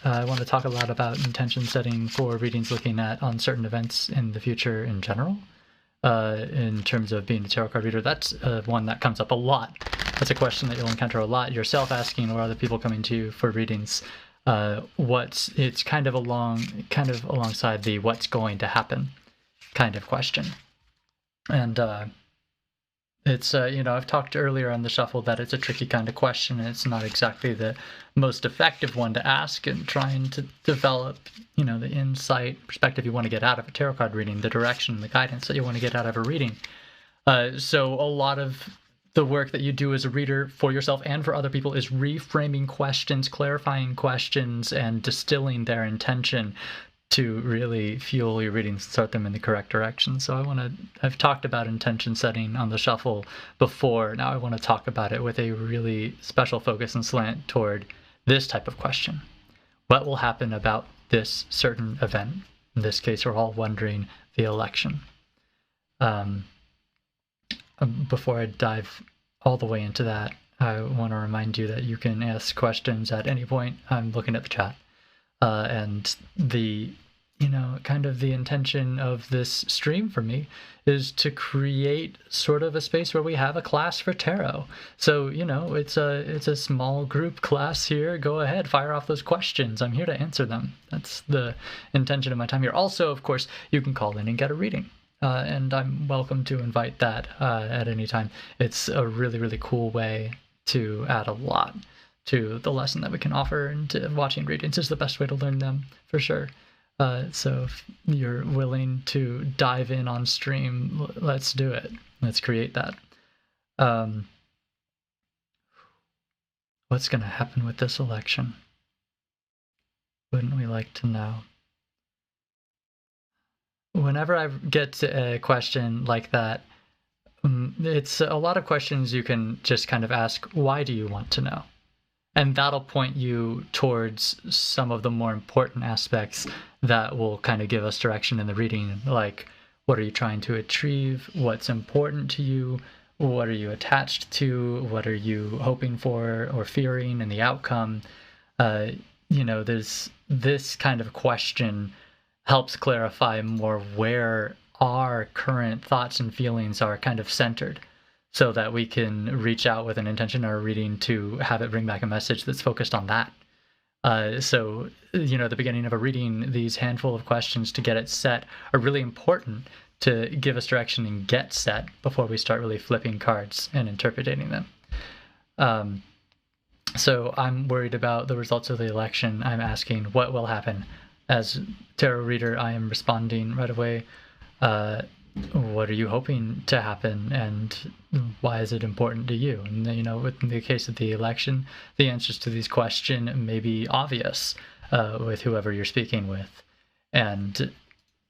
I want to talk a lot about intention setting for readings looking at uncertain events in the future in general. In terms of being a tarot card reader, that's one that comes up a lot. That's a question that you'll encounter a lot yourself asking, or other people coming to you for readings. It's kind of alongside the what's going to happen kind of question. And it's, I've talked earlier on the shuffle that it's a tricky kind of question, and it's not exactly the most effective one to ask in trying to develop, the insight, perspective you want to get out of a tarot card reading, the direction, the guidance that you want to get out of a reading. So a lot of the work that you do as a reader for yourself and for other people is reframing questions, clarifying questions, and distilling their intention to really fuel your readings and start them in the correct direction. So I've talked about intention setting on the shuffle before. Now I want to talk about it with a really special focus and slant toward this type of question. What will happen about this certain event? In this case, we're all wondering the election. Before I dive all the way into that, I want to remind you that you can ask questions at any point. I'm looking at the chat. And the intention of this stream for me is to create sort of a space where we have a class for tarot. So, it's a small group class here. Go ahead, fire off those questions. I'm here to answer them. That's the intention of my time here. Also, of course, you can call in and get a reading. And I'm welcome to invite that at any time. It's a really, really cool way to add a lot to the lesson that we can offer, and watching readings is the best way to learn them, for sure. So if you're willing to dive in on stream, let's do it. Let's create that. What's going to happen with this election? Wouldn't we like to know? Whenever I get to a question like that, it's a lot of questions you can just kind of ask, why do you want to know? And that'll point you towards some of the more important aspects that will kind of give us direction in the reading, like what are you trying to achieve, what's important to you, what are you attached to, what are you hoping for or fearing in the outcome. There's this kind of question helps clarify more where our current thoughts and feelings are kind of centered, so that we can reach out with an intention or a reading to have it bring back a message that's focused on that. So, at the beginning of a reading, these handful of questions to get it set are really important to give us direction and get set before we start really flipping cards and interpreting them. So I'm worried about the results of the election. I'm asking what will happen. As tarot reader, I am responding right away. What are you hoping to happen, and why is it important to you? And in the case of the election, the answers to these questions may be obvious with whoever you're speaking with, and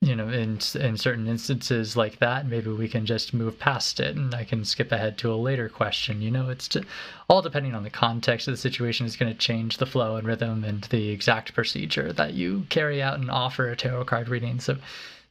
in certain instances like that, maybe we can just move past it, and I can skip ahead to a later question. It's all depending on the context of the situation is going to change the flow and rhythm and the exact procedure that you carry out and offer a tarot card reading. So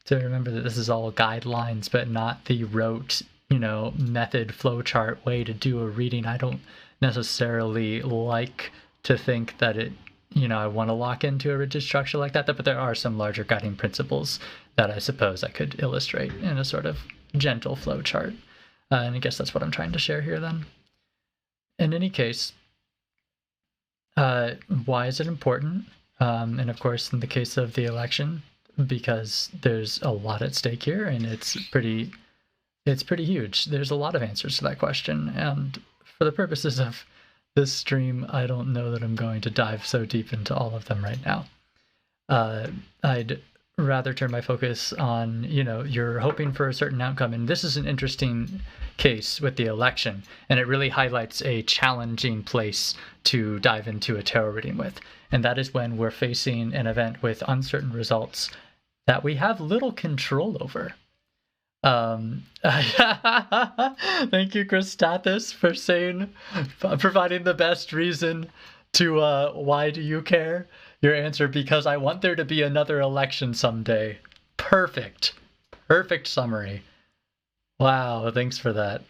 to remember that this is all guidelines, but not the rote, method, flowchart way to do a reading. I don't necessarily like to think that it, I want to lock into a rigid structure like that, but there are some larger guiding principles that I suppose I could illustrate in a sort of gentle flowchart. And I guess that's what I'm trying to share here then. In any case, why is it important? And of course, in the case of the election, because there's a lot at stake here, and it's pretty huge. There's a lot of answers to that question, and for the purposes of this stream, I don't know that I'm going to dive so deep into all of them right now. I'd rather turn my focus on, you're hoping for a certain outcome, and this is an interesting case with the election, and it really highlights a challenging place to dive into a tarot reading with, and that is when we're facing an event with uncertain results that we have little control over. Thank you, Christathis, for providing the best reason to why do you care? Your answer, because I want there to be another election someday. Perfect summary. Wow, thanks for that.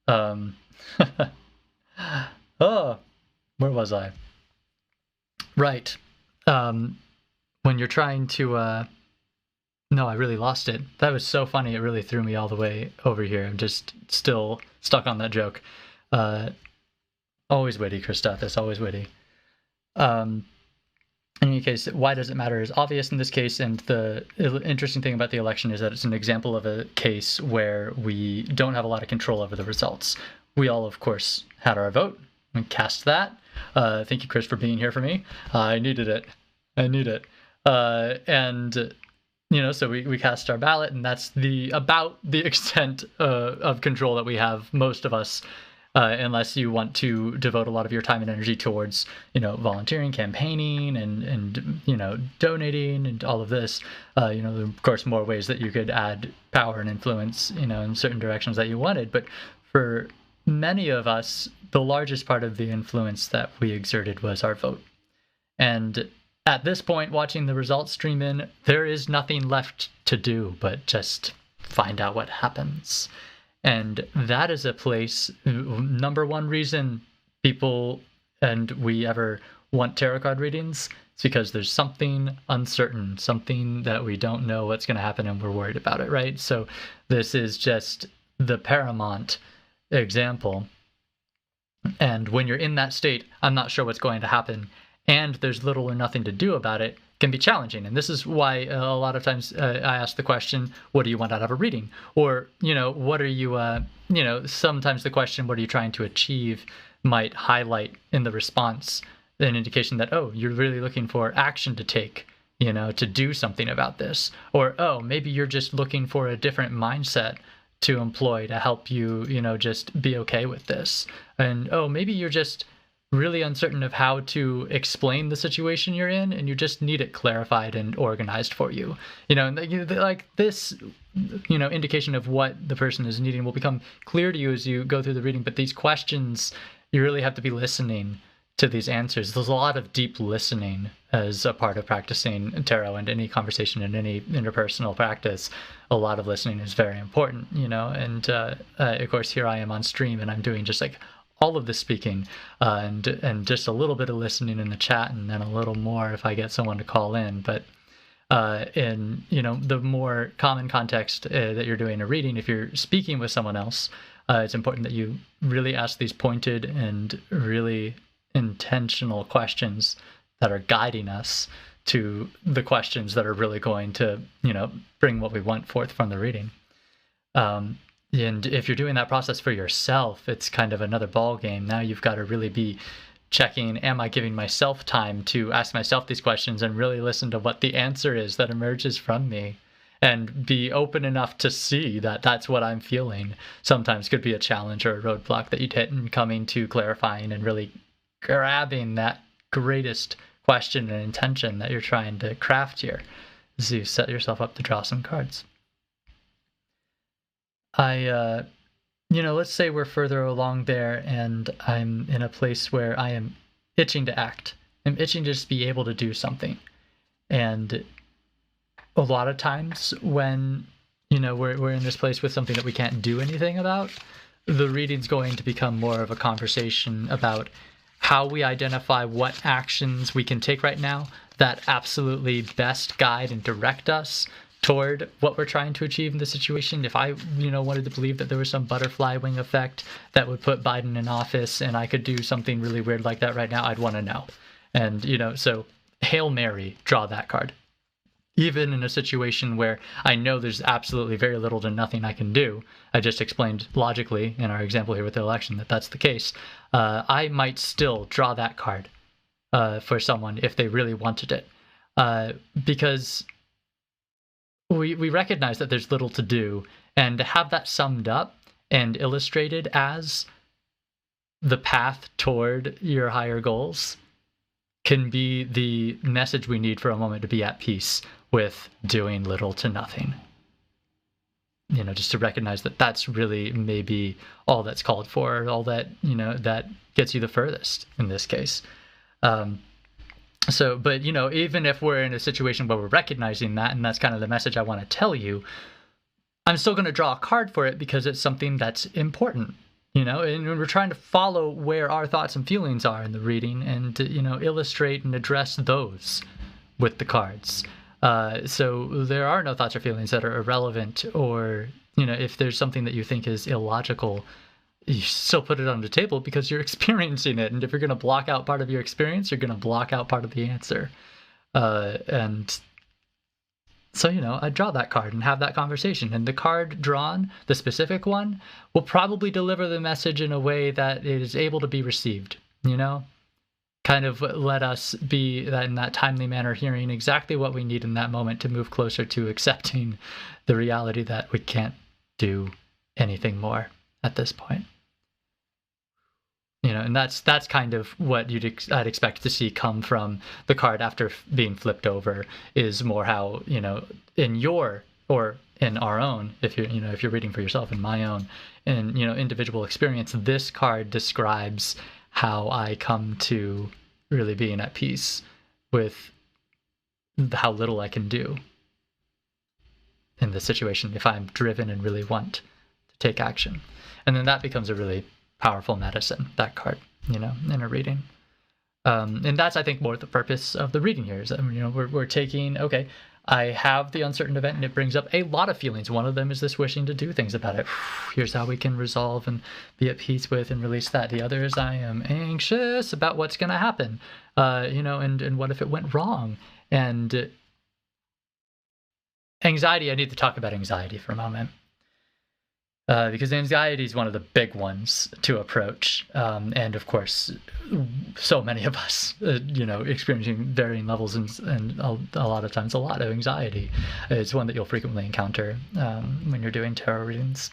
Oh, where was I? Right. when you're trying to no, I really lost it. That was so funny. It really threw me all the way over here. I'm just still stuck on that joke. Always witty, Christophus, always witty. In any case, why does it matter is obvious in this case, and the interesting thing about the election is that it's an example of a case where we don't have a lot of control over the results. We all, of course, had our vote. We cast that. Thank you, Chris, for being here for me. I needed it. I need it. And so we cast our ballot, and that's about the extent of control that we have, most of us, unless you want to devote a lot of your time and energy towards, volunteering, campaigning, and donating, and all of this. There are, of course, more ways that you could add power and influence, in certain directions that you wanted. But for many of us, the largest part of the influence that we exerted was our vote. And at this point, watching the results stream in, there is nothing left to do but just find out what happens. And that is a place, number one reason people and we ever want tarot card readings, is because there's something uncertain, something that we don't know what's going to happen and we're worried about it, right? So this is just the paramount example. And when you're in that state, I'm not sure what's going to happen, and there's little or nothing to do about it, can be challenging. And this is why a lot of times I ask the question, what do you want out of a reading? Or, what are you, sometimes the question, what are you trying to achieve, might highlight in the response an indication that, oh, you're really looking for action to take, to do something about this. Or, oh, maybe you're just looking for a different mindset to employ to help you, just be okay with this. And, oh, maybe you're just really uncertain of how to explain the situation you're in, and you just need it clarified and organized for you. Like this, indication of what the person is needing will become clear to you as you go through the reading. But these questions, you really have to be listening to these answers. There's a lot of deep listening as a part of practicing tarot, and any conversation in any interpersonal practice. A lot of listening is very important, and of course here I am on stream and I'm doing just like all of the speaking and just a little bit of listening in the chat, and then a little more if I get someone to call in. But in the more common context that you're doing a reading, if you're speaking with someone else, it's important that you really ask these pointed and really intentional questions that are guiding us to the questions that are really going to bring what we want forth from the reading. And if you're doing that process for yourself, it's kind of another ball game. Now you've got to really be checking, am I giving myself time to ask myself these questions and really listen to what the answer is that emerges from me, and be open enough to see that that's what I'm feeling. Sometimes could be a challenge or a roadblock that you'd hit, and coming to clarifying and really grabbing that greatest question and intention that you're trying to craft here as you set yourself up to draw some cards. Let's say we're further along there and I'm in a place where I am itching to act. I'm itching to just be able to do something. And a lot of times when, we're in this place with something that we can't do anything about, the reading's going to become more of a conversation about how we identify what actions we can take right now that absolutely best guide and direct us toward what we're trying to achieve in the situation. If I, wanted to believe that there was some butterfly wing effect that would put Biden in office and I could do something really weird like that right now, I'd want to know. And, so Hail Mary, draw that card. Even in a situation where I know there's absolutely very little to nothing I can do, I just explained logically in our example here with the election that that's the case, I might still draw that card for someone if they really wanted it. Because we recognize that there's little to do, and to have that summed up and illustrated as the path toward your higher goals can be the message we need for a moment to be at peace with doing little to nothing. Just to recognize that that's really maybe all that's called for, all that, that gets you the furthest in this case. But even if we're in a situation where we're recognizing that, and that's kind of the message I want to tell you, I'm still going to draw a card for it because it's something that's important, and we're trying to follow where our thoughts and feelings are in the reading and, illustrate and address those with the cards. So there are no thoughts or feelings that are irrelevant, or if there's something that you think is illogical, you still put it on the table because you're experiencing it. And if you're going to block out part of your experience, you're going to block out part of the answer. And so, I draw that card and have that conversation. And the card drawn, the specific one, will probably deliver the message in a way that it is able to be received, kind of let us be that in that timely manner, hearing exactly what we need in that moment to move closer to accepting the reality that we can't do anything more at this point. And that's kind of what I'd expect to see come from the card after being flipped over, is more how, in your, or in our own, if you're reading for yourself, in my own, and, individual experience, this card describes how I come to really being at peace with how little I can do in the situation if I'm driven and really want to take action. And then that becomes a really powerful medicine, that card, in a reading. And that's, I think, more the purpose of the reading here, is that, we're taking, okay, I have the uncertain event and it brings up a lot of feelings. One of them is this wishing to do things about it. Here's how we can resolve and be at peace with and release that. The other is I am anxious about what's going to happen, and what if it went wrong? And anxiety, I need to talk about anxiety for a moment. Because anxiety is one of the big ones to approach. And of course, so many of us, experiencing varying levels and a lot of times a lot of anxiety. It's one that you'll frequently encounter when you're doing tarot readings.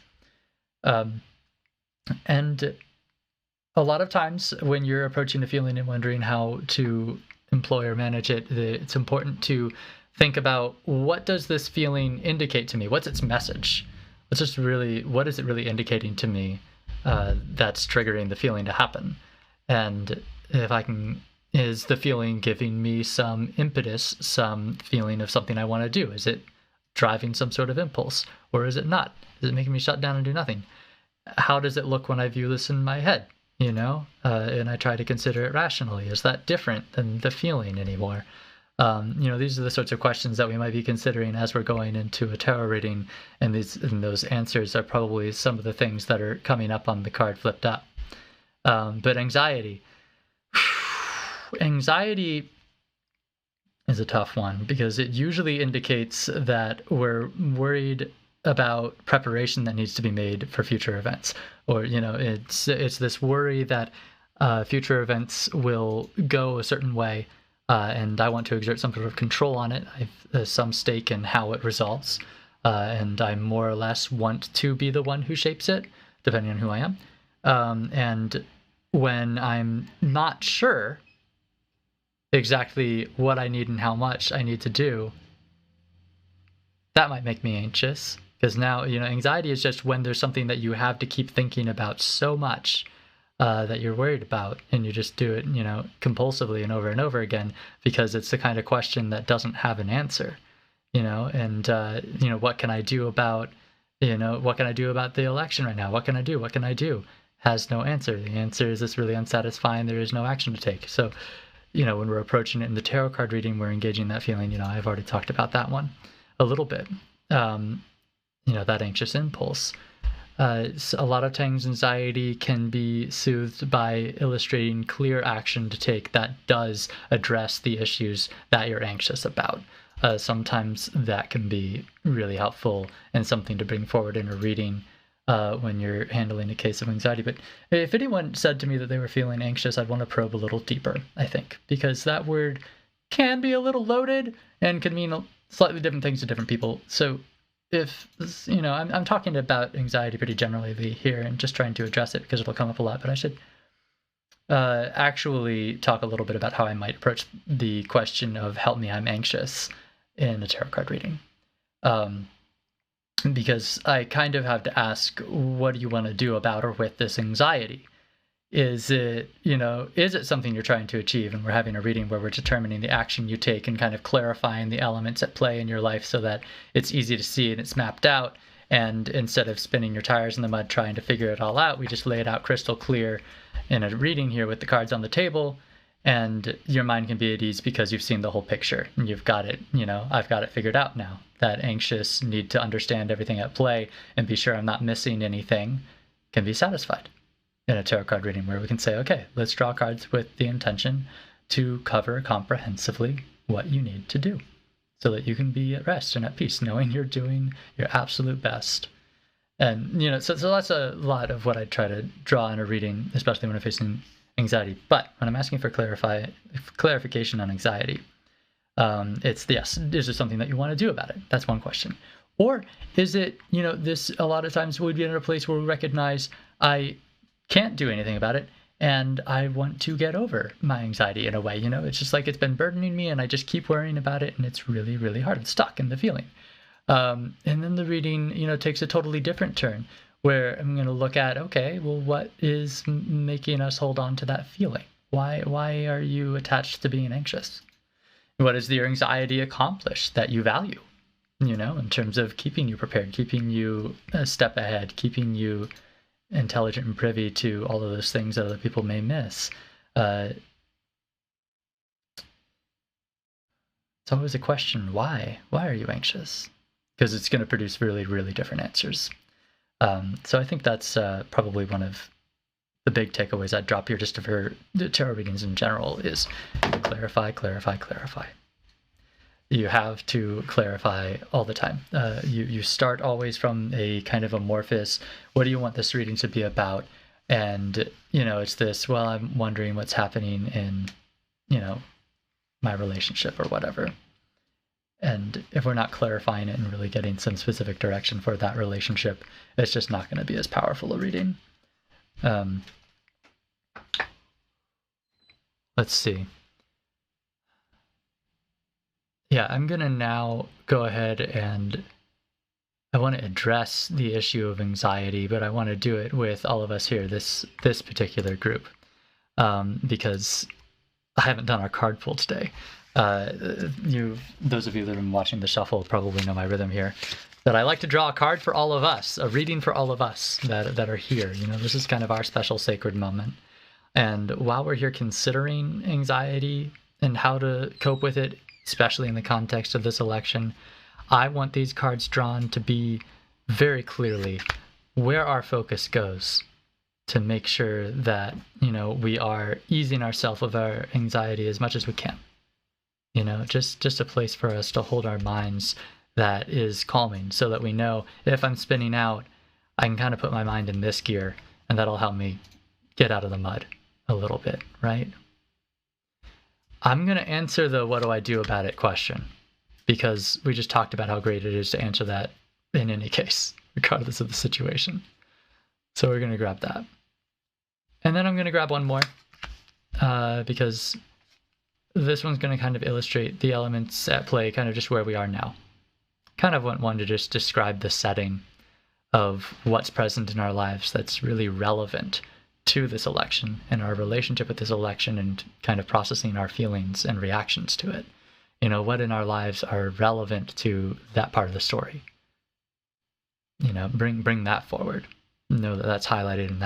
And a lot of times when you're approaching the feeling and wondering how to employ or manage it, it's important to think about, what does this feeling indicate to me? What's its message? What is it really indicating to me that's triggering the feeling to happen? And is the feeling giving me some impetus, some feeling of something I want to do? Is it driving some sort of impulse, or is it not? Is it making me shut down and do nothing? How does it look when I view this in my head, and I try to consider it rationally? Is that different than the feeling anymore? These are the sorts of questions that we might be considering as we're going into a tarot reading, and those answers are probably some of the things that are coming up on the card flipped up. But anxiety is a tough one, because it usually indicates that we're worried about preparation that needs to be made for future events, or it's this worry that future events will go a certain way. And I want to exert some sort of control on it. I've some stake in how it resolves, and I more or less want to be the one who shapes it, depending on who I am. And when I'm not sure exactly what I need and how much I need to do, that might make me anxious, because now, anxiety is just when there's something that you have to keep thinking about so much that you're worried about, and you just do it, compulsively and over again, because it's the kind of question that doesn't have an answer, and what can I do about, what can I do about the election right now? What can I do? What can I do? Has no answer. The answer is this really unsatisfying. There is no action to take. So, when we're approaching it in the tarot card reading, we're engaging that feeling. I've already talked about that one a little bit. That anxious impulse. A lot of times anxiety can be soothed by illustrating clear action to take that does address the issues that you're anxious about. Sometimes that can be really helpful and something to bring forward in a reading when you're handling a case of anxiety. But if anyone said to me that they were feeling anxious, I'd want to probe a little deeper, I think, because that word can be a little loaded and can mean slightly different things to different people. So if, I'm talking about anxiety pretty generally here and just trying to address it because it'll come up a lot, but I should actually talk a little bit about how I might approach the question of help me, I'm anxious in a tarot card reading. Because I kind of have to ask, what do you want to do about or with this anxiety? Is it something you're trying to achieve? And we're having a reading where we're determining the action you take and kind of clarifying the elements at play in your life so that it's easy to see and it's mapped out. And instead of spinning your tires in the mud trying to figure it all out, we just lay it out crystal clear in a reading here with the cards on the table. And your mind can be at ease because you've seen the whole picture and you've got it, I've got it figured out now. That anxious need to understand everything at play and be sure I'm not missing anything can be satisfied in a tarot card reading, where we can say, okay, let's draw cards with the intention to cover comprehensively what you need to do so that you can be at rest and at peace, knowing you're doing your absolute best. And, so that's a lot of what I try to draw in a reading, especially when I'm facing anxiety. But when I'm asking for clarification on anxiety, it's yes, is there something that you want to do about it? That's one question. Or is it, this a lot of times we'd be in a place where we recognize I can't do anything about it and I want to get over my anxiety in a way. It's just like it's been burdening me and I just keep worrying about it and it's really, really hard. I'm stuck in the feeling. And then the reading, takes a totally different turn, where I'm going to look at, okay, well, what is making us hold on to that feeling? Why are you attached to being anxious? What does your anxiety accomplish that you value, in terms of keeping you prepared, keeping you a step ahead, keeping you intelligent and privy to all of those things that other people may miss? It's always a question, why? Why are you anxious? Because it's going to produce really, really different answers. So I think that's probably one of the big takeaways I'd drop here just for the tarot readings in general is clarify, clarify, clarify. You have to clarify all the time. You start always from a kind of amorphous, what do you want this reading to be about? And, it's this, well, I'm wondering what's happening in, my relationship or whatever. And if we're not clarifying it and really getting some specific direction for that relationship, it's just not going to be as powerful a reading. Let's see. Yeah, I'm going to now go ahead and I want to address the issue of anxiety, but I want to do it with all of us here, this particular group, because I haven't done our card pull today. Those of you that have been watching the shuffle probably know my rhythm here, that I like to draw a card for all of us, a reading for all of us that are here. This is kind of our special sacred moment. And while we're here considering anxiety and how to cope with it, especially in the context of this election, I want these cards drawn to be very clearly where our focus goes, to make sure that, we are easing ourselves of our anxiety as much as we can. Just a place for us to hold our minds that is calming, so that we know if I'm spinning out, I can kind of put my mind in this gear, and that'll help me get out of the mud a little bit, right? I'm going to answer the what do I do about it question, because we just talked about how great it is to answer that in any case, regardless of the situation. So we're going to grab that. And then I'm going to grab one more, because this one's going to kind of illustrate the elements at play, kind of just where we are now. Kind of want one to just describe the setting of what's present in our lives that's really relevant to this election and our relationship with this election, and kind of processing our feelings and reactions to it. What in our lives are relevant to that part of the story. Bring that forward. Know that that's highlighted, and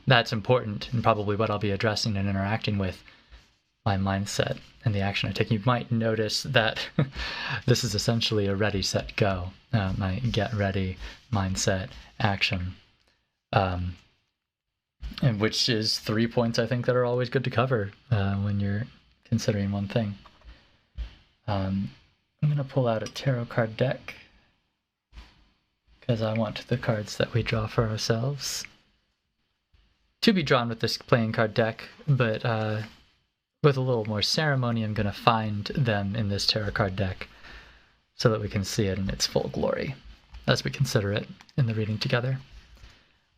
that's important, and probably what I'll be addressing and interacting with my mindset and the action I take. You might notice that this is essentially a ready, set, go. My get ready, mindset, action. And which is 3 points I think that are always good to cover when you're considering one thing. I'm going to pull out a tarot card deck, because I want the cards that we draw for ourselves to be drawn with this playing card deck, but with a little more ceremony, I'm going to find them in this tarot card deck so that we can see it in its full glory as we consider it in the reading together.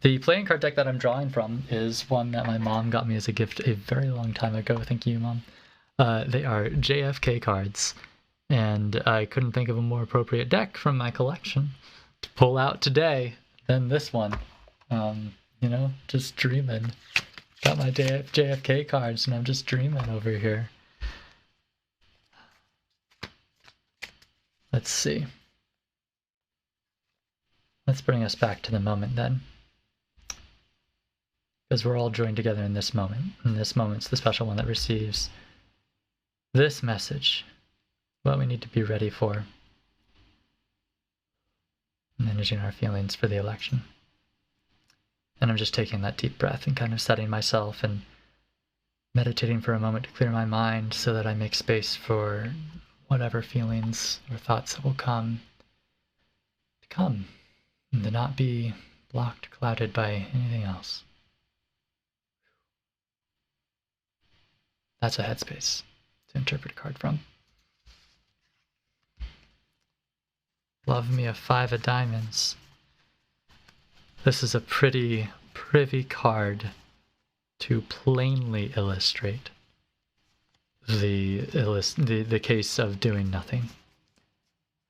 The playing card deck that I'm drawing from is one that my mom got me as a gift a very long time ago. Thank you, Mom. They are JFK cards, and I couldn't think of a more appropriate deck from my collection to pull out today than this one. Just dreaming. Got my JFK cards, and I'm just dreaming over here. Let's see. Let's bring us back to the moment then. because we're all joined together in this moment. And this moment's the special one that receives this message, what we need to be ready for, managing our feelings for the election. And I'm just taking that deep breath and kind of setting myself and meditating for a moment to clear my mind so that I make space for whatever feelings or thoughts that will come, and to not be blocked, clouded by anything else. That's a headspace to interpret a card from. Love me a 5 of diamonds. This is a pretty card to plainly illustrate the case of doing nothing.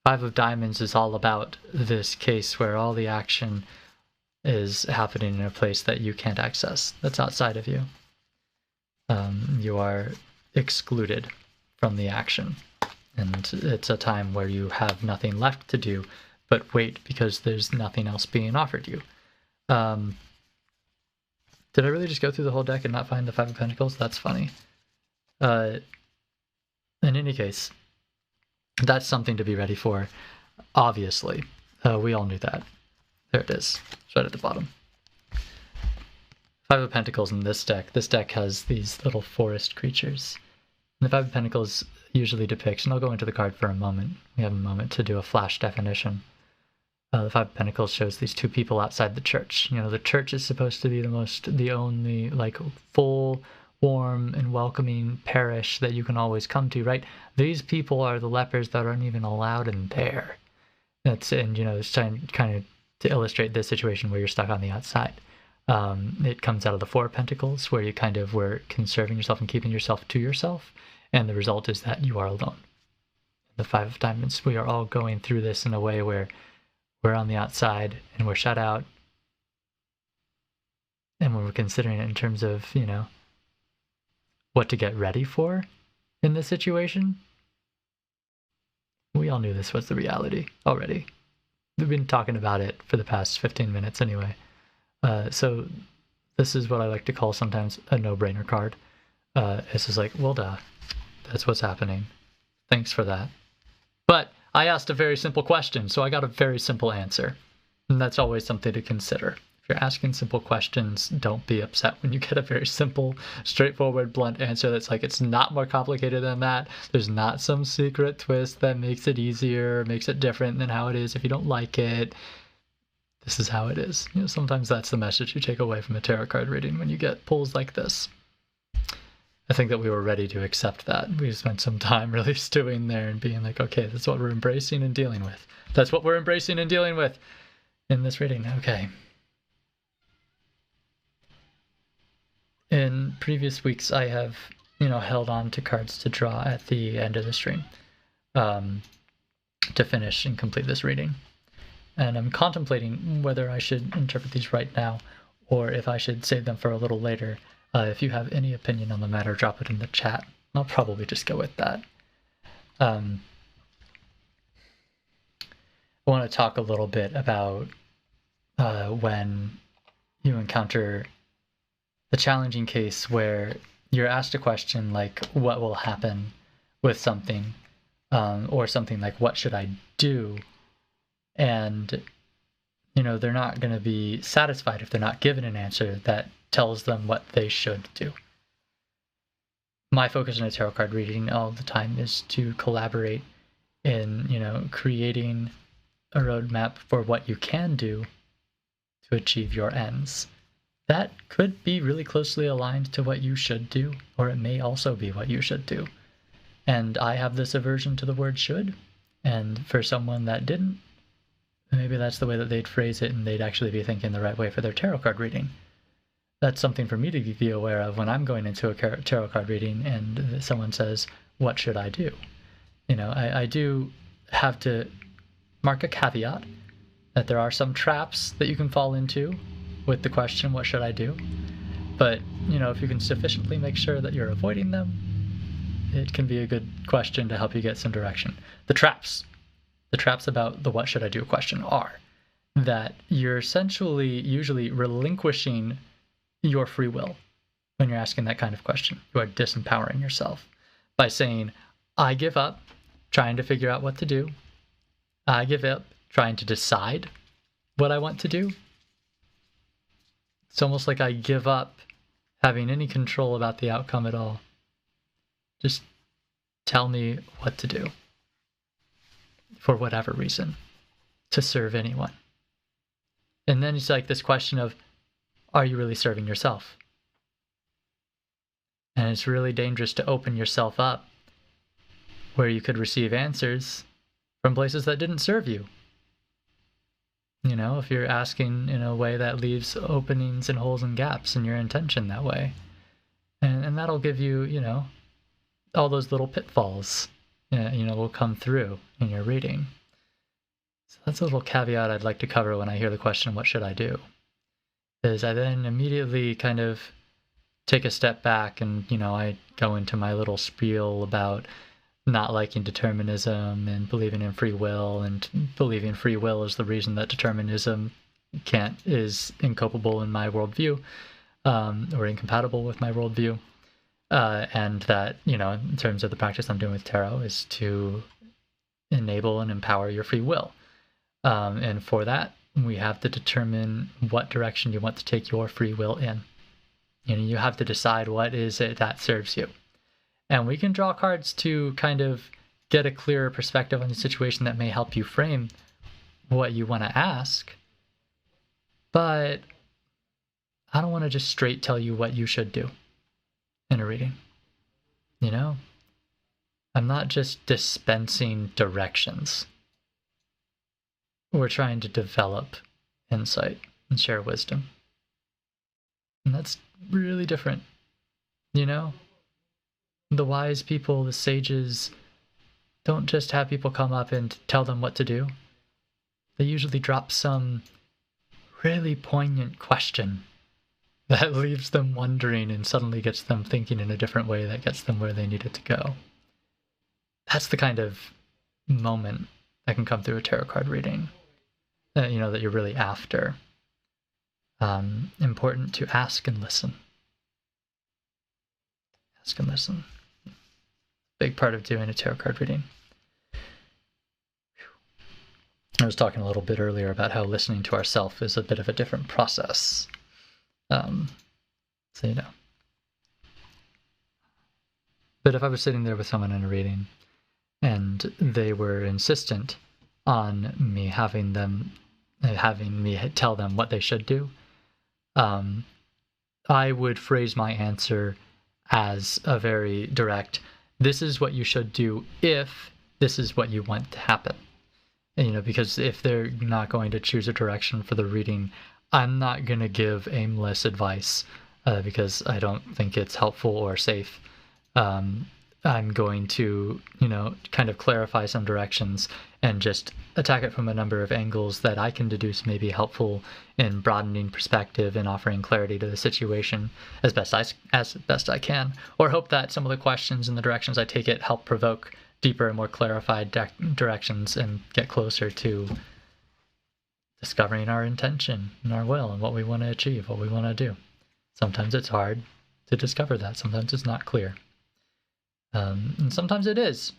5 of diamonds is all about this case where all the action is happening in a place that you can't access, that's outside of you. You are excluded from the action, and it's a time where you have nothing left to do but wait because there's nothing else being offered you. Did I really just go through the whole deck and not find the 5 of Pentacles? That's funny. In any case, that's something to be ready for, obviously. We all knew that. There it is. It's right at the bottom. 5 of Pentacles in this deck. This deck has these little forest creatures. And the 5 of Pentacles usually depicts, and I'll go into the card for a moment. We have a moment to do a flash definition. The 5 of Pentacles shows these 2 people outside the church. You know, the church is supposed to be the only, like, full, warm, and welcoming parish that you can always come to, right? These people are the lepers that aren't even allowed in there. And, you know, it's trying kind of to illustrate this situation where you're stuck on the outside. It comes out of the 4 of Pentacles, where you kind of were conserving yourself and keeping yourself to yourself, and the result is that you are alone. The 5 of Diamonds, we are all going through this in a way where we're on the outside and we're shut out. And when we're considering it in terms of, you know, what to get ready for in this situation, we all knew this was the reality already. We've been talking about it for the past 15 minutes anyway. So this is what I like to call sometimes a no-brainer card. It's just like, well, duh, that's what's happening. Thanks for that. But I asked a very simple question, so I got a very simple answer. And that's always something to consider. If you're asking simple questions, don't be upset when you get a very simple, straightforward, blunt answer that's like, it's not more complicated than that. There's not some secret twist that makes it easier, makes it different than how it is if you don't like it. This is how it is. You know, sometimes that's the message you take away from a tarot card reading when you get pulls like this. I think that we were ready to accept that. We spent some time really stewing there and being like, okay, that's what we're embracing and dealing with. That's what we're embracing and dealing with in this reading. Okay. In previous weeks, I have, you know, held on to cards to draw at the end of the stream to finish and complete this reading. And I'm contemplating whether I should interpret these right now or if I should save them for a little later. If you have any opinion on the matter, drop it in the chat. I'll probably just go with that. I want to talk a little bit about when you encounter the challenging case where you're asked a question like, what will happen with something? Or something like, what should I do? And, you know, they're not going to be satisfied if they're not given an answer that tells them what they should do. My focus in a tarot card reading all the time is to collaborate in, you know, creating a roadmap for what you can do to achieve your ends. That could be really closely aligned to what you should do, or it may also be what you should do. And I have this aversion to the word should, and for someone that didn't, maybe that's the way that they'd phrase it and they'd actually be thinking the right way for their tarot card reading. That's something for me to be aware of when I'm going into a tarot card reading and someone says, what should I do? You know, I do have to mark a caveat that there are some traps that you can fall into with the question, what should I do? But, you know, if you can sufficiently make sure that you're avoiding them, it can be a good question to help you get some direction. The traps about the what should I do question are that you're essentially usually relinquishing your free will when you're asking that kind of question. You are disempowering yourself by saying, I give up trying to figure out what to do. I give up trying to decide what I want to do. It's almost like I give up having any control about the outcome at all. Just tell me what to do for whatever reason to serve anyone. And then it's like this question of, are you really serving yourself? And it's really dangerous to open yourself up where you could receive answers from places that didn't serve you. You know, if you're asking in a way that leaves openings and holes and gaps in your intention that way. And that'll give you, you know, all those little pitfalls, you know, will come through in your reading. So that's a little caveat I'd like to cover when I hear the question, what should I do? Is I then immediately kind of take a step back and, you know, I go into my little spiel about not liking determinism and believing in free will, and believing free will is the reason that determinism is incapable in my worldview, or incompatible with my worldview. And that, you know, in terms of the practice I'm doing with tarot is to enable and empower your free will. And for that, we have to determine what direction you want to take your free will in. You know, you have to decide what is it that serves you. And we can draw cards to kind of get a clearer perspective on the situation that may help you frame what you want to ask. But I don't want to just straight tell you what you should do in a reading. You know, I'm not just dispensing directions. We're trying to develop insight and share wisdom. And that's really different, you know? The wise people, the sages, don't just have people come up and tell them what to do. They usually drop some really poignant question that leaves them wondering and suddenly gets them thinking in a different way that gets them where they needed to go. That's the kind of moment that can come through a tarot card reading, you know, that you're really after. Important to ask and listen. Ask and listen. Big part of doing a tarot card reading. I was talking a little bit earlier about how listening to ourselves is a bit of a different process. So, you know. But if I was sitting there with someone in a reading and they were insistent on me having me tell them what they should do, I would phrase my answer as a very direct, this is what you should do if this is what you want to happen. And, you know, because if they're not going to choose a direction for the reading, I'm not going to give aimless advice because I don't think it's helpful or safe. I'm going to, you know, kind of clarify some directions and just attack it from a number of angles that I can deduce may be helpful in broadening perspective and offering clarity to the situation as best I can, or hope that some of the questions and the directions I take it help provoke deeper and more clarified directions and get closer to discovering our intention and our will and what we want to achieve, what we want to do. Sometimes it's hard to discover that. Sometimes it's not clear. And sometimes it is.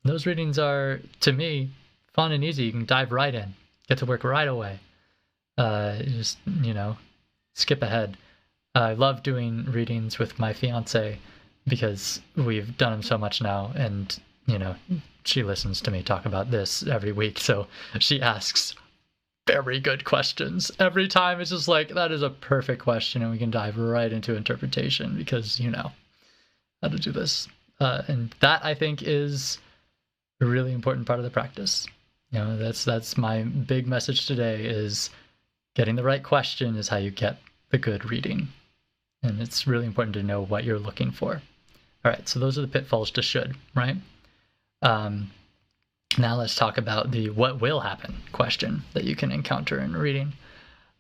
Those readings are, to me, fun and easy. You can dive right in, get to work right away. Just, you know, skip ahead. I love doing readings with my fiance because we've done them so much now, and, you know, she listens to me talk about this every week, so she asks very good questions. Every time it's just like, that is a perfect question, and we can dive right into interpretation because you know how to do this. And that, I think, is a really important part of the practice. You know, that's my big message today, is getting the right question is how you get the good reading. And it's really important to know what you're looking for. All right, so those are the pitfalls to should, right? Now let's talk about the what will happen question that you can encounter in reading.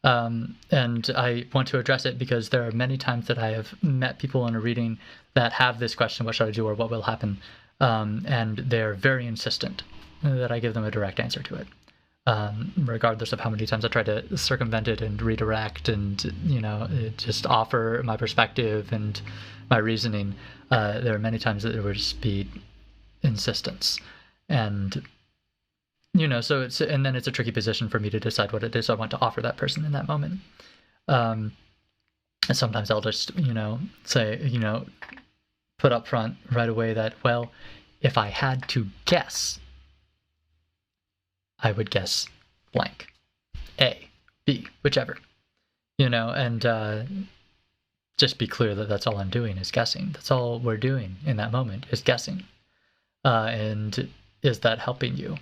And I want to address it because there are many times that I have met people in a reading that have this question, what should I do or what will happen? And they're very insistent that I give them a direct answer to it. regardless of how many times I try to circumvent it and redirect and, just offer my perspective and my reasoning. There are many times that there would just be insistence. And, so and then it's a tricky position for me to decide what it is I want to offer that person in that moment. And sometimes I'll just, say, put up front right away that, well, if I had to guess, I would guess blank. A, B, whichever. And just be clear that that's all I'm doing is guessing. That's all we're doing in that moment is guessing. And is that helping you?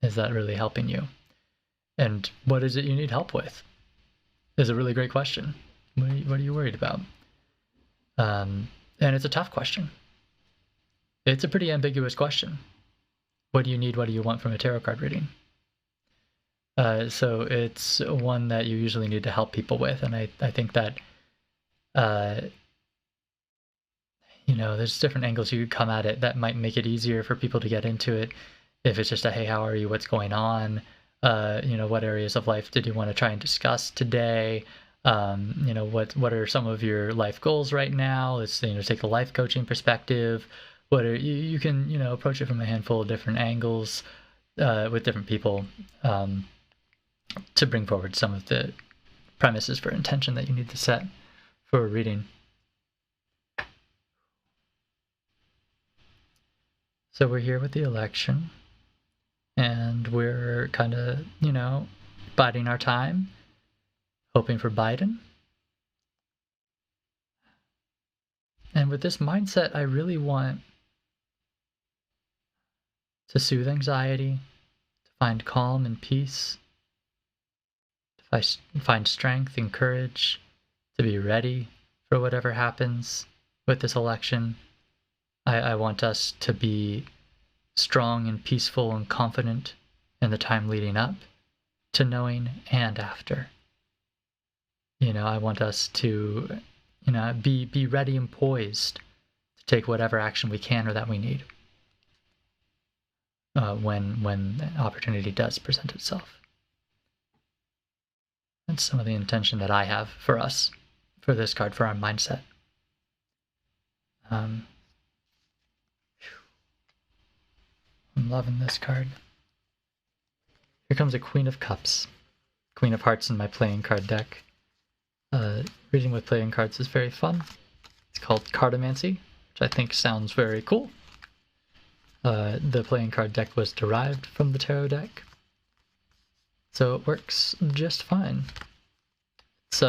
Is that really helping you? And what is it you need help with? Is a really great question. What are you worried about? And it's a tough question. It's a pretty ambiguous question. What do you need? What do you want from a tarot card reading? So it's one that you usually need to help people with. And I think that, there's different angles you could come at it that might make it easier for people to get into it. If it's just a, hey, how are you? What's going on? What areas of life did you want to try and discuss today? What are some of your life goals right now? Let's, take a life coaching perspective. What are you can, approach it from a handful of different angles with different people to bring forward some of the premises for intention that you need to set for a reading. So we're here with the election, and we're kind of, biding our time, hoping for Biden. And with this mindset, I really want to soothe anxiety, to find calm and peace, to find strength and courage, to be ready for whatever happens with this election. I want us to be strong and peaceful and confident in the time leading up to knowing and after. I want us to, be ready and poised to take whatever action we can or that we need when the opportunity does present itself. That's some of the intention that I have for us, for this card, for our mindset. I'm loving this card. Here comes a Queen of Cups, Queen of Hearts in my playing card deck. Reading with playing cards is very fun. It's called Cartomancy, which I think sounds very cool. The playing card deck was derived from the tarot deck, so it works just fine. It's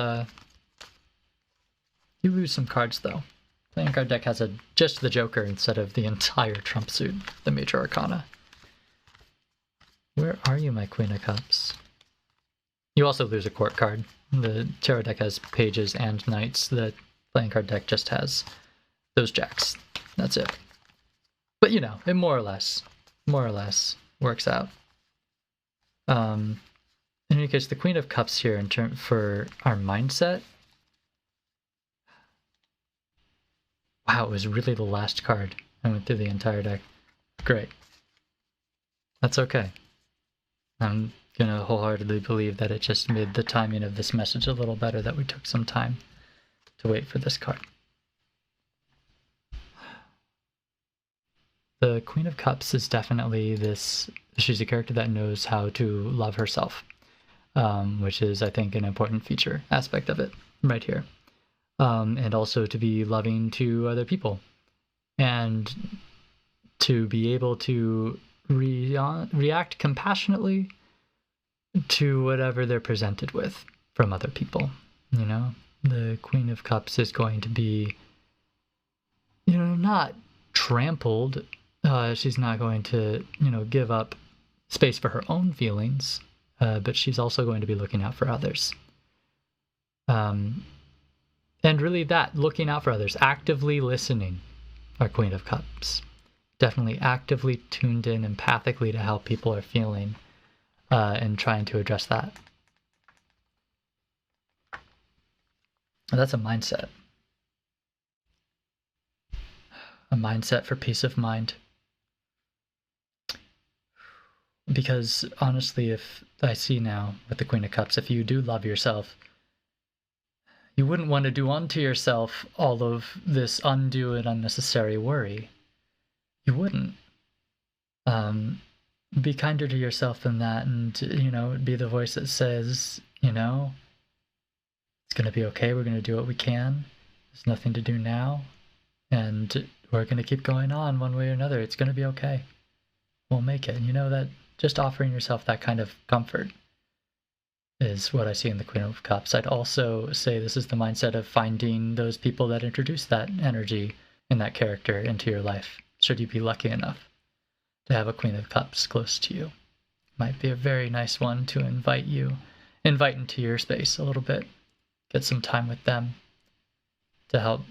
you lose some cards though. Playing card deck has just the Joker instead of the entire trump suit, the Major Arcana. Where are you, my Queen of Cups? You also lose a court card. The tarot deck has pages and knights. The playing card deck just has those jacks. That's it. But it more or less works out. In any case, the Queen of Cups here for our mindset. Wow, it was really the last card. I went through the entire deck. Great. That's okay. I'm gonna wholeheartedly believe that it just made the timing of this message a little better that we took some time to wait for this card. The Queen of Cups is definitely she's a character that knows how to love herself, which is, I think, an important feature aspect of it right here. And also to be loving to other people and to be able to react compassionately to whatever they're presented with from other people. The Queen of Cups is going to be, not trampled. She's not going to, give up space for her own feelings, but she's also going to be looking out for others. And really that, looking out for others, actively listening, our Queen of Cups. Definitely actively tuned in empathically to how people are feeling and trying to address that. And that's a mindset. A mindset for peace of mind. Because honestly, if I see now with the Queen of Cups, if you do love yourself, you wouldn't want to do unto yourself all of this undue and unnecessary worry. You wouldn't. Be kinder to yourself than that, and be the voice that says, it's going to be okay. We're going to do what we can. There's nothing to do now, and we're going to keep going on one way or another. It's going to be okay. We'll make it. And that just offering yourself that kind of comfort is what I see in the Queen of Cups. I'd also say this is the mindset of finding those people that introduce that energy and that character into your life, should you be lucky enough to have a Queen of Cups close to you. Might be a very nice one to invite into your space a little bit. Get some time with them to help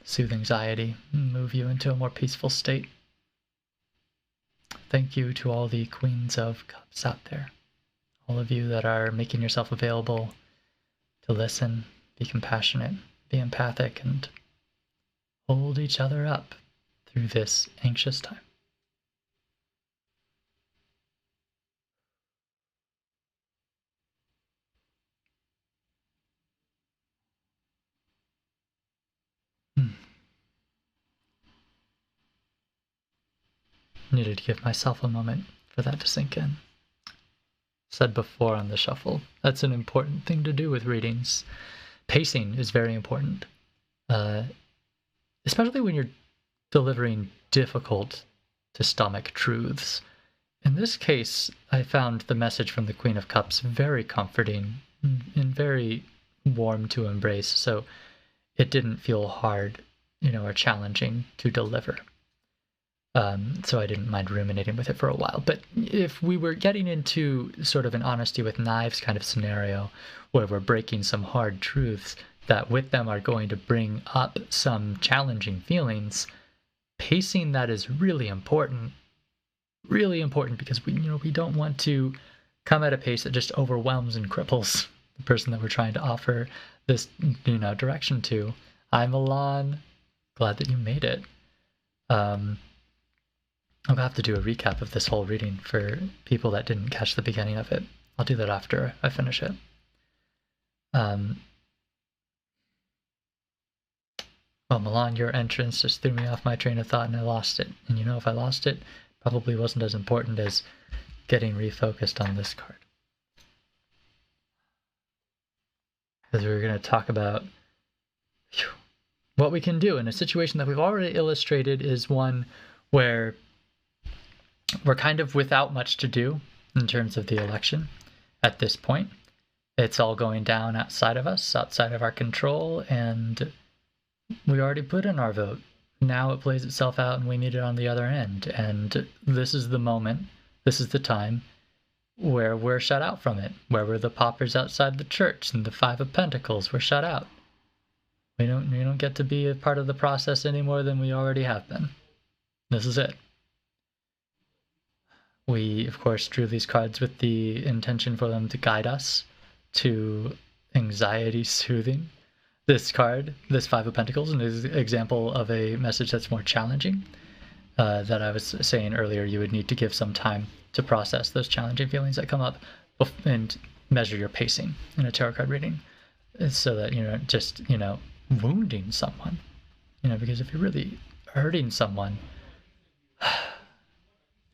soothe anxiety and move you into a more peaceful state. Thank you to all the Queens of Cups out there. All of you that are making yourself available to listen, be compassionate, be empathic, and hold each other up through this anxious time. Needed to give myself a moment for that to sink in. Said before on the shuffle, that's an important thing to do with readings. Pacing is very important, especially when you're delivering difficult to stomach truths. In this case, I found the message from the Queen of Cups very comforting and very warm to embrace, so it didn't feel hard, or challenging to deliver. So I didn't mind ruminating with it for a while. But if we were getting into sort of an honesty with knives kind of scenario, where we're breaking some hard truths that with them are going to bring up some challenging feelings, pacing that is really important because we don't want to come at a pace that just overwhelms and cripples the person that we're trying to offer this, direction to. Hi, Milan. Glad that you made it. I'll have to do a recap of this whole reading for people that didn't catch the beginning of it. I'll do that after I finish it. Well, Milan, your entrance just threw me off my train of thought and I lost it. And if I lost it, probably wasn't as important as getting refocused on this card. Because we're going to talk about what we can do in a situation that we've already illustrated is one where we're kind of without much to do in terms of the election at this point. It's all going down outside of us, outside of our control, and we already put in our vote. Now it plays itself out and we meet it on the other end. And this is the moment, this is the time where we're shut out from it, where we're the paupers outside the church and the Five of Pentacles, we're shut out. We don't get to be a part of the process any more than we already have been. This is it. We, of course, drew these cards with the intention for them to guide us to anxiety soothing. This card, this Five of Pentacles, is an example of a message that's more challenging. That I was saying earlier, you would need to give some time to process those challenging feelings that come up and measure your pacing in a tarot card reading so that you're not just, wounding someone. Because if you're really hurting someone,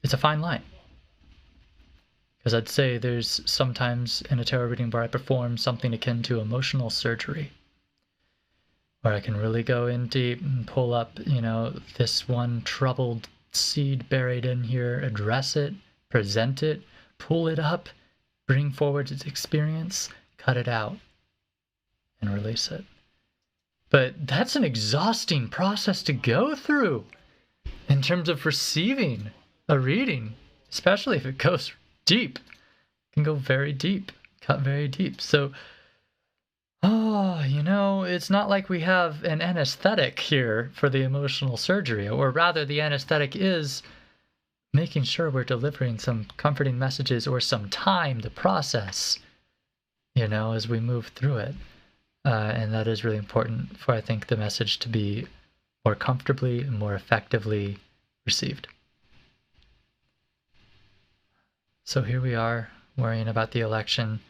it's a fine line. Because I'd say there's sometimes in a tarot reading where I perform something akin to emotional surgery, where I can really go in deep and pull up, this one troubled seed buried in here, address it, present it, pull it up, bring forward its experience, cut it out, and release it. But that's an exhausting process to go through in terms of receiving a reading, especially if it goes deep. It can go very deep, cut very deep. So, it's not like we have an anesthetic here for the emotional surgery, or rather the anesthetic is making sure we're delivering some comforting messages or some time to process, as we move through it. And that is really important for, I think, the message to be more comfortably and more effectively received. So here we are, worrying about the election.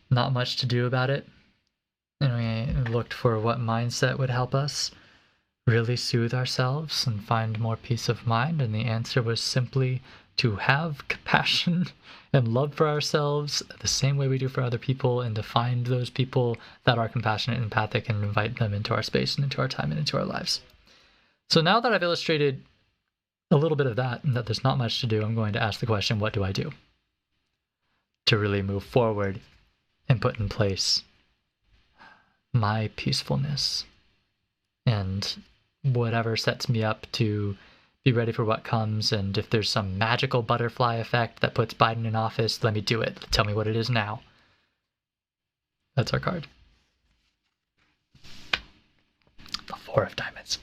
Not much to do about it. And we looked for what mindset would help us really soothe ourselves and find more peace of mind. And the answer was simply to have compassion and love for ourselves the same way we do for other people, and to find those people that are compassionate and empathic and invite them into our space and into our time and into our lives. So now that I've illustrated a little bit of that and that there's not much to do, I'm going to ask the question, what do I do to really move forward and put in place my peacefulness and whatever sets me up to be ready for what comes? And if there's some magical butterfly effect that puts Biden in office, let me do it. Tell me what it is now. That's our card. The Four of Diamonds.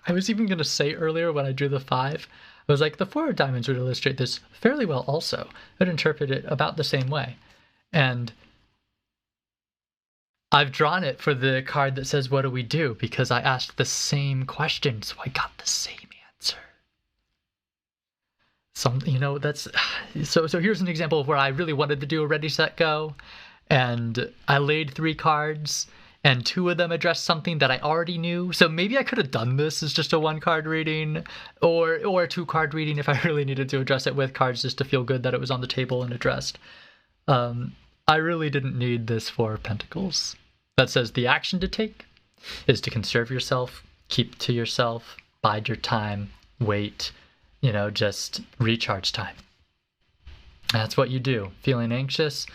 I was even going to say earlier when I drew the 5, I was like, the Four of Diamonds would illustrate this fairly well also. I'd interpret it about the same way. And I've drawn it for the card that says, what do we do? Because I asked the same question, so I got the same answer. That's so here's an example of where I really wanted to do a ready, set, go. And I laid 3 cards, and 2 of them addressed something that I already knew. So maybe I could have done this as just a 1-card reading or a 2-card reading if I really needed to address it with cards just to feel good that it was on the table and addressed. I really didn't need this 4 of Pentacles. That says the action to take is to conserve yourself, keep to yourself, bide your time, wait, just recharge time. That's what you do. Feeling anxious?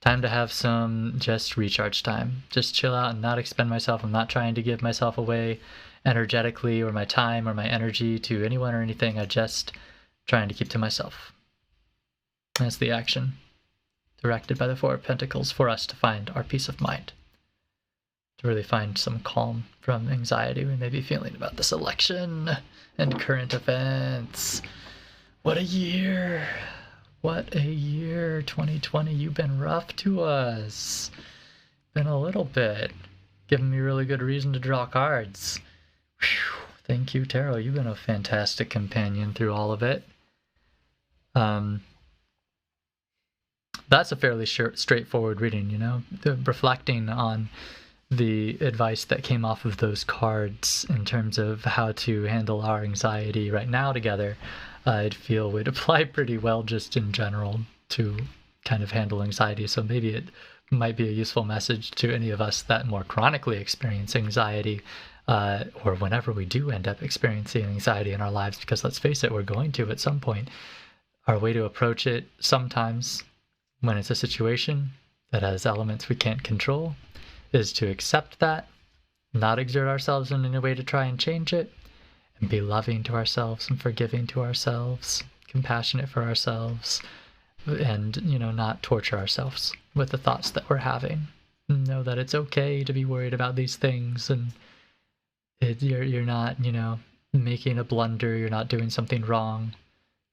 Time to have some just recharge time. Just chill out and not expend myself. I'm not trying to give myself away energetically or my time or my energy to anyone or anything. I'm just trying to keep to myself. That's the action directed by the 4 of Pentacles for us to find our peace of mind. To really find some calm from anxiety we may be feeling about this election and current events. What a year! What a year, 2020. You've been rough to us. Been a little bit. Giving me really good reason to draw cards. Whew. Thank you, Tarot. You've been a fantastic companion through all of it. That's a fairly straightforward reading, reflecting on the advice that came off of those cards in terms of how to handle our anxiety right now together. I'd feel would apply pretty well just in general to kind of handle anxiety. So maybe it might be a useful message to any of us that more chronically experience anxiety, or whenever we do end up experiencing anxiety in our lives, because let's face it, we're going to at some point. Our way to approach it sometimes when it's a situation that has elements we can't control is to accept that, not exert ourselves in any way to try and change it, and be loving to ourselves and forgiving to ourselves, compassionate for ourselves, and, not torture ourselves with the thoughts that we're having. Know that it's okay to be worried about these things, and you're not, making a blunder, you're not doing something wrong.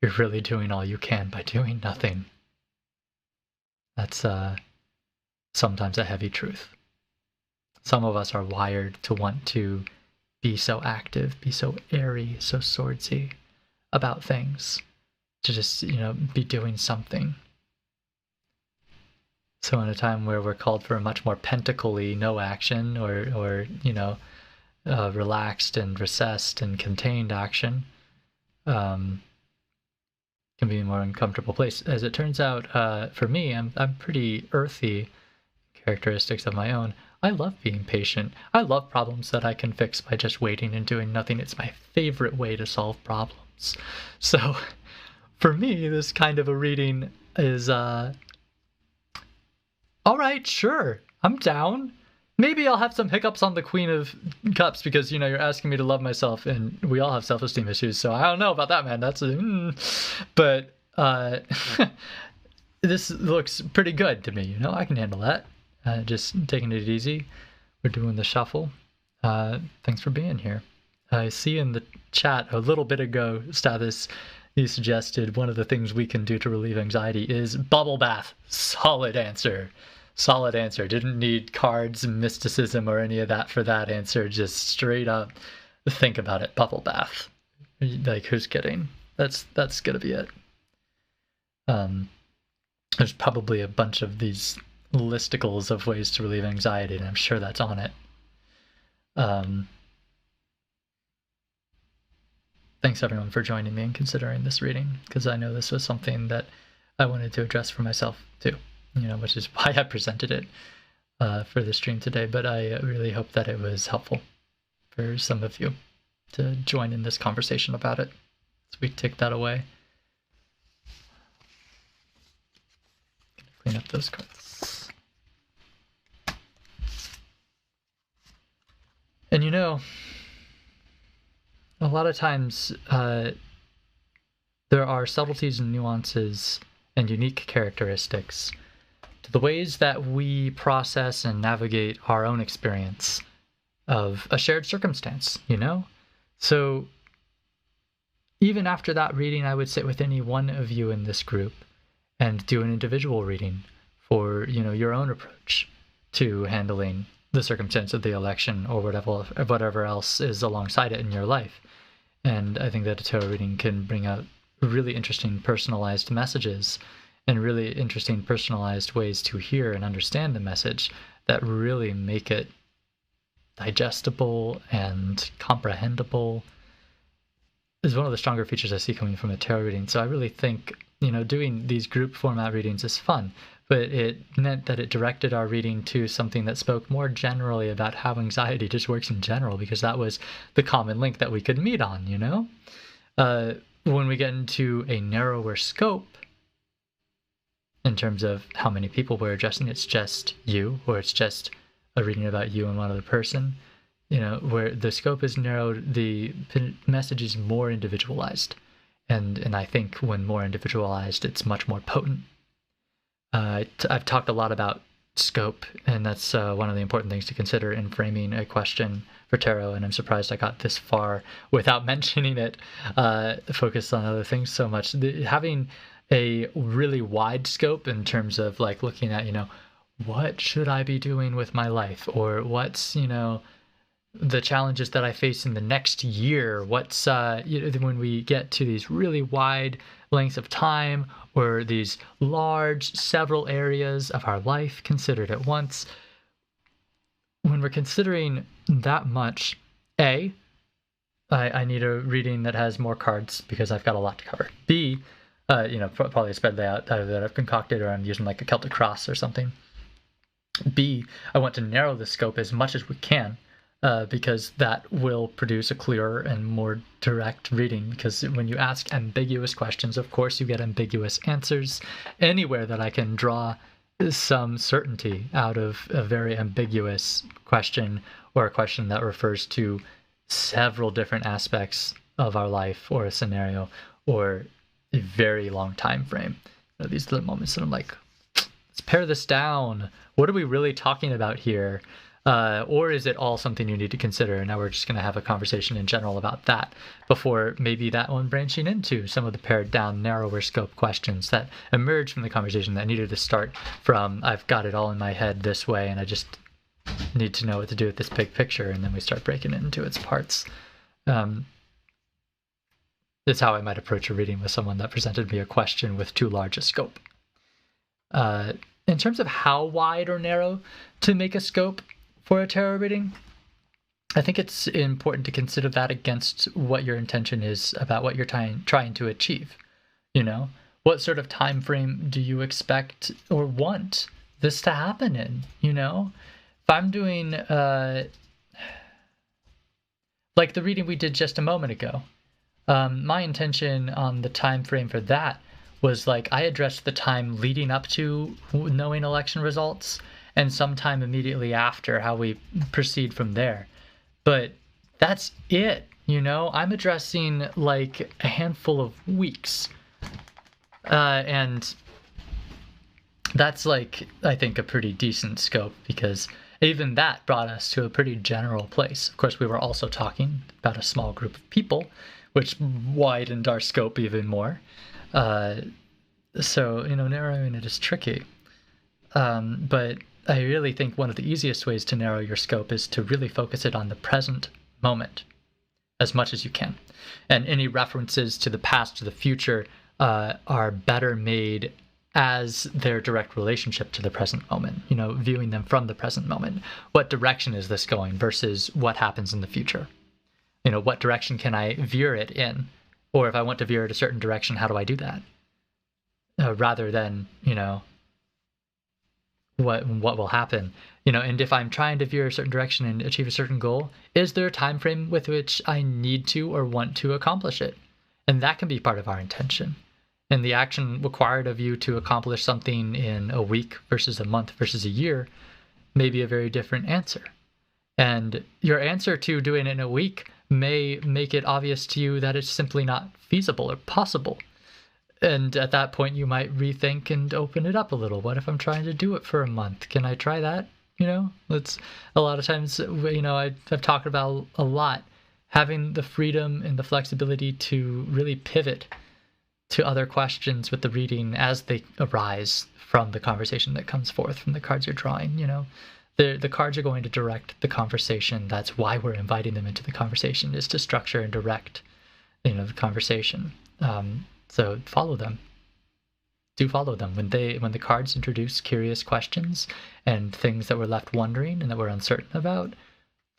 You're really doing all you can by doing nothing. That's sometimes a heavy truth. Some of us are wired to want to be so active, be so airy, so swordsy about things, to just, be doing something. So in a time where we're called for a much more pentacly no action or relaxed and recessed and contained action, can be a more uncomfortable place. As it turns out, for me, I'm pretty earthy, characteristics of my own. I love being patient. I love problems that I can fix by just waiting and doing nothing. It's my favorite way to solve problems. So for me, this kind of a reading is, all right, sure, I'm down. Maybe I'll have some hiccups on the Queen of Cups because, you're asking me to love myself, and we all have self-esteem issues, so I don't know about that, man. But this looks pretty good to me, I can handle that. Just taking it easy. We're doing the shuffle. Thanks for being here. I see in the chat a little bit ago, Stathis, you suggested one of the things we can do to relieve anxiety is bubble bath. Solid answer. Solid answer. Didn't need cards, mysticism, or any of that for that answer. Just straight up think about it. Bubble bath. Like, who's kidding? That's gonna be it. There's probably a bunch of these listicles of ways to relieve anxiety, and I'm sure that's on it. Thanks everyone for joining me and considering this reading, because I know this was something that I wanted to address for myself too, which is why I presented it for the stream today. But I really hope that it was helpful for some of you to join in this conversation about it. So we take that away. Clean up those cards. And a lot of times there are subtleties and nuances and unique characteristics to the ways that we process and navigate our own experience of a shared circumstance, So even after that reading, I would sit with any one of you in this group and do an individual reading for, your own approach to handling the circumstance of the election or whatever else is alongside it in your life. And I think that a tarot reading can bring out really interesting personalized messages and really interesting personalized ways to hear and understand the message that really make it digestible and comprehensible. Is one of the stronger features I see coming from a tarot reading. So I really think, doing these group format readings is fun, but it meant that it directed our reading to something that spoke more generally about how anxiety just works in general, because that was the common link that we could meet on, When we get into a narrower scope, in terms of how many people we're addressing, it's just you, or it's just a reading about you and one other person, where the scope is narrowed, the message is more individualized. And I think when more individualized, it's much more potent. I've talked a lot about scope, and that's one of the important things to consider in framing a question for tarot, and I'm surprised I got this far without mentioning it, focused on other things so much. Having a really wide scope in terms of like looking at, what should I be doing with my life, or what's, the challenges that I face in the next year, what's, when we get to these really wide lengths of time, or these large several areas of our life considered at once, when we're considering that much, I need a reading that has more cards because I've got a lot to cover. B, probably a spread layout that I've concocted, or I'm using like a Celtic cross or something. B, I want to narrow the scope as much as we can, because that will produce a clearer and more direct reading. Because when you ask ambiguous questions, of course you get ambiguous answers. Anywhere that I can draw some certainty out of a very ambiguous question, or a question that refers to several different aspects of our life, or a scenario, or a very long time frame. These are the moments that I'm like, let's pare this down. What are we really talking about here? Or is it all something you need to consider? And now we're just going to have a conversation in general about that before maybe that one branching into some of the pared down, narrower scope questions that emerged from the conversation that needed to start from, I've got it all in my head this way, and I just need to know what to do with this big picture. And then we start breaking it into its parts. That's how I might approach a reading with someone that presented me a question with too large a scope. In terms of how wide or narrow to make a scope for a tarot reading, I think it's important to consider that against what your intention is about what you're trying to achieve. What sort of time frame do you expect or want this to happen in? If I'm doing like the reading we did just a moment ago, my intention on the time frame for that was like I addressed the time leading up to knowing election results, and sometime immediately after, how we proceed from there. But that's it, I'm addressing like a handful of weeks. And that's like, I think, a pretty decent scope, because even that brought us to a pretty general place. Of course, we were also talking about a small group of people, which widened our scope even more. So, narrowing it is tricky. But I really think one of the easiest ways to narrow your scope is to really focus it on the present moment as much as you can. And any references to the past or the future are better made as their direct relationship to the present moment, viewing them from the present moment. What direction is this going versus what happens in the future? What direction can I veer it in? Or if I want to veer it a certain direction, how do I do that? Rather than, what will happen, and if I'm trying to veer a certain direction and achieve a certain goal, is there a time frame with which I need to or want to accomplish it? And that can be part of our intention. And the action required of you to accomplish something in a week versus a month versus a year may be a very different answer. And your answer to doing it in a week may make it obvious to you that it's simply not feasible or possible. And at that point, you might rethink and open it up a little. What if I'm trying to do it for a month? Can I try that? It's a lot of times, I've talked about a lot, having the freedom and the flexibility to really pivot to other questions with the reading as they arise from the conversation that comes forth from the cards you're drawing. The cards are going to direct the conversation. That's why we're inviting them into the conversation, is to structure and direct, the conversation. So follow them. Do follow them. When the cards introduce curious questions and things that we're left wondering and that we're uncertain about,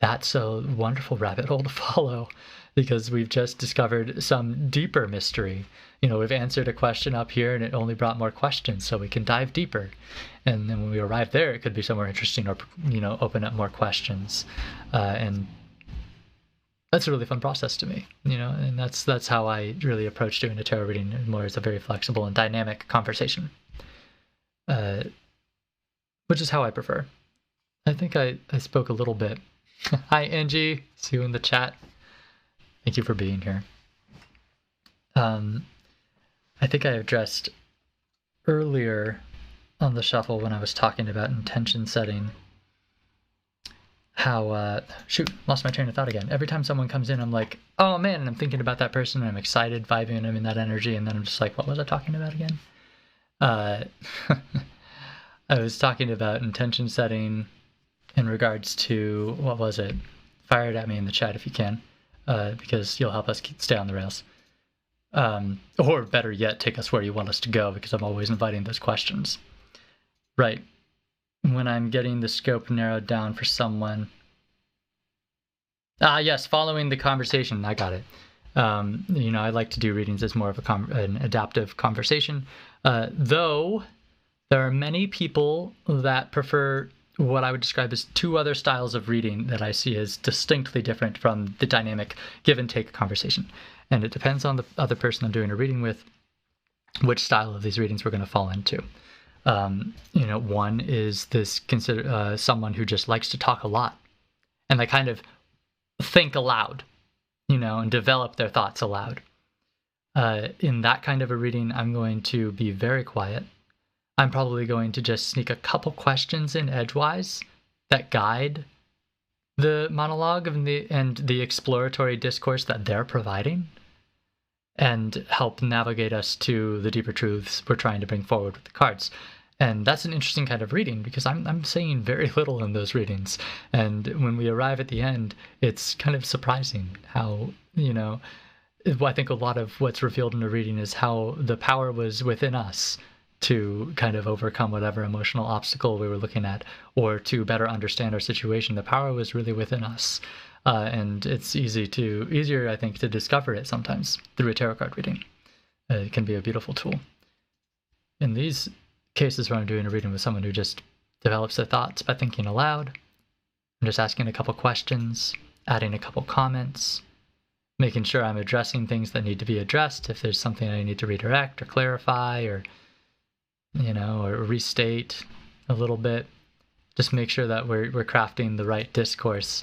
that's a wonderful rabbit hole to follow, because we've just discovered some deeper mystery. We've answered a question up here and it only brought more questions, so we can dive deeper. And then when we arrive there, it could be somewhere interesting or, open up more questions. And that's a really fun process to me, and that's how I really approach doing a tarot reading, more as a very flexible and dynamic conversation, which is how I prefer. I think I spoke a little bit. Hi, Angie. See you in the chat. Thank you for being here. I think I addressed earlier on the shuffle when I was talking about intention setting how, lost my train of thought again. Every time someone comes in, I'm like, oh man, and I'm thinking about that person, and I'm excited, vibing, and I'm in that energy, and then I'm just like, what was I talking about again? I was talking about intention setting in regards to, what was it? Fire it at me in the chat if you can, because you'll help us stay on the rails. Or better yet, take us where you want us to go, because I'm always inviting those questions. Right. When I'm getting the scope narrowed down for someone. Yes, following the conversation. I got it. I like to do readings as more of an adaptive conversation. Though there are many people that prefer what I would describe as two other styles of reading that I see as distinctly different from the dynamic give and take conversation. And it depends on the other person I'm doing a reading with, which style of these readings we're going to fall into. One is this someone who just likes to talk a lot, and they kind of think aloud, and develop their thoughts aloud. In that kind of a reading, I'm going to be very quiet. I'm probably going to just sneak a couple questions in edgewise that guide the monologue and the exploratory discourse that they're providing, and help navigate us to the deeper truths we're trying to bring forward with the cards. And that's an interesting kind of reading, because I'm saying very little in those readings. And when we arrive at the end, it's kind of surprising how, I think a lot of what's revealed in the reading is how the power was within us to kind of overcome whatever emotional obstacle we were looking at, or to better understand our situation. The power was really within us. And it's easier, I think, to discover it sometimes through a tarot card reading. It can be a beautiful tool. In these cases where I'm doing a reading with someone who just develops their thoughts by thinking aloud, I'm just asking a couple questions, adding a couple comments, making sure I'm addressing things that need to be addressed. If there's something I need to redirect or clarify or restate a little bit, just make sure that we're crafting the right discourse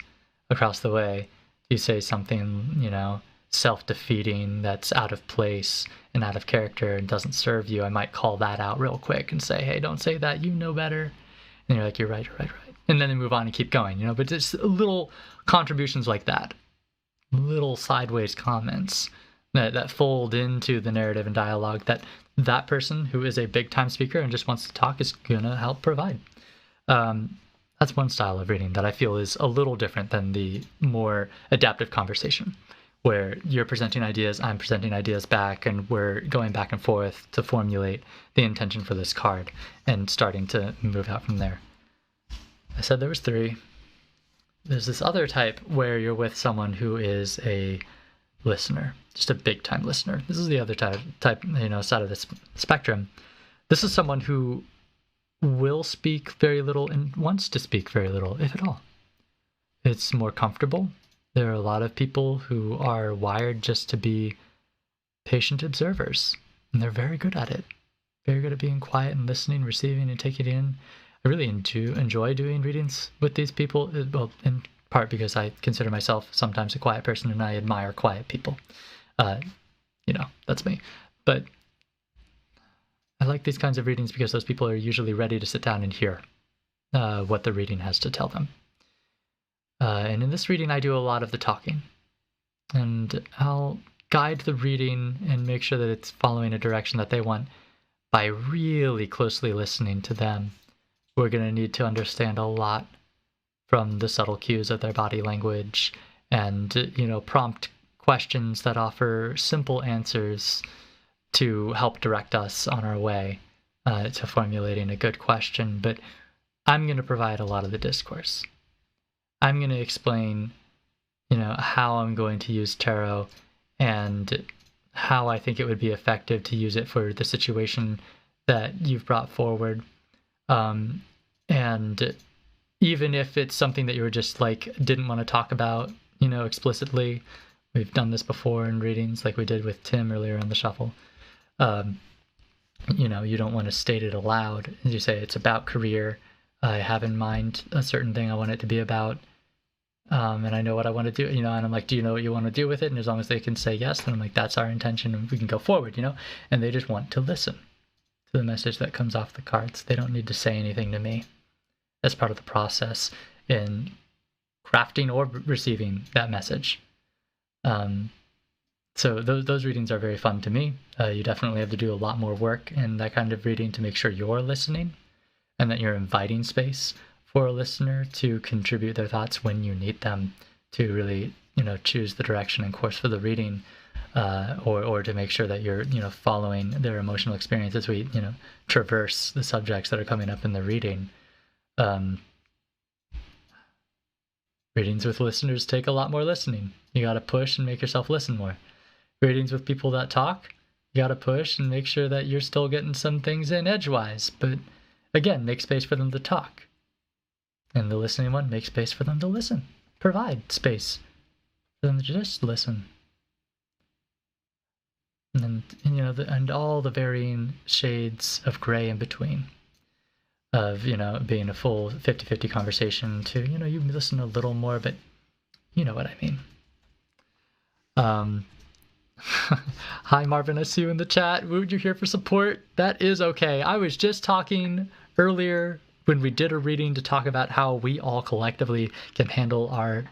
across the way. You say something, self-defeating that's out of place and out of character and doesn't serve you, I might call that out real quick and say, hey, don't say that, you know better. And you're like, you're right. And then they move on and keep going, but just little contributions like that, little sideways comments that fold into the narrative and dialogue that person who is a big time speaker and just wants to talk is going to help provide. That's one style of reading that I feel is a little different than the more adaptive conversation, where you're presenting ideas, I'm presenting ideas back, and we're going back and forth to formulate the intention for this card and starting to move out from there. I said there was 3. There's this other type where you're with someone who is a listener, just a big time listener. This is the other type, side of the spectrum. This is someone who will speak very little and wants to speak very little, if at all. It's more comfortable. There are a lot of people who are wired just to be patient observers, and they're very good at it. Very good at being quiet and listening, receiving, and taking it in. I really enjoy doing readings with these people, well, in part because I consider myself sometimes a quiet person and I admire quiet people. That's me. But I like these kinds of readings because those people are usually ready to sit down and hear what the reading has to tell them. And in this reading, I do a lot of the talking. And I'll guide the reading and make sure that it's following a direction that they want by really closely listening to them. We're going to need to understand a lot from the subtle cues of their body language and, prompt questions that offer simple answers to help direct us on our way to formulating a good question. But I'm going to provide a lot of the discourse. I'm going to explain, how I'm going to use tarot and how I think it would be effective to use it for the situation that you've brought forward. And even if it's something that you were just didn't want to talk about, explicitly, we've done this before in readings like we did with Tim earlier in the shuffle. You don't want to state it aloud. As you say, it's about career. I have in mind a certain thing I want it to be about. And I know what I want to do, and I'm like, do you know what you want to do with it? And as long as they can say yes, then I'm like, that's our intention and we can go forward, and they just want to listen to the message that comes off the cards. They don't need to say anything to me. That's part of the process in crafting or receiving that message. So those readings are very fun to me. You definitely have to do a lot more work in that kind of reading to make sure you're listening and that you're inviting space for a listener to contribute their thoughts when you need them to really, choose the direction and course for the reading, or to make sure that you're, following their emotional experience as we, traverse the subjects that are coming up in the reading. Readings with listeners take a lot more listening. You got to push and make yourself listen more. Readings with people that talk, you got to push and make sure that you're still getting some things in edgewise. But again, make space for them to talk. And the listening one, make space for them to listen. Provide space for them to just listen. And and all the varying shades of gray in between. Of, being a full 50-50 conversation to, you listen a little more, but you know what I mean. Hi, Marvin, I see you in the chat. Would you here for support? That is okay. I was just talking earlier when we did a reading to talk about how we all collectively can handle our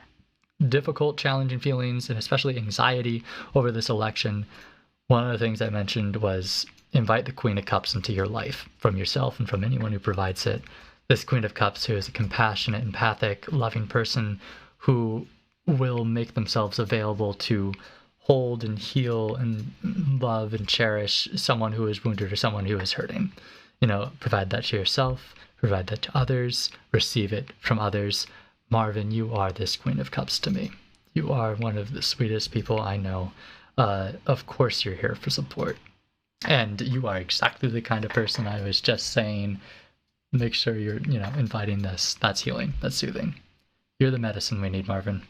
difficult, challenging feelings, and especially anxiety over this election. One of the things I mentioned was invite the Queen of Cups into your life from yourself and from anyone who provides it. This Queen of Cups, who is a compassionate, empathic, loving person who will make themselves available to hold and heal and love and cherish someone who is wounded or someone who is hurting. Provide that to yourself, provide that to others, receive it from others. Marvin, you are this Queen of Cups to me. You are one of the sweetest people I know. Of course you're here for support. And you are exactly the kind of person I was just saying, make sure you're, inviting this. That's healing. That's soothing. You're the medicine we need, Marvin.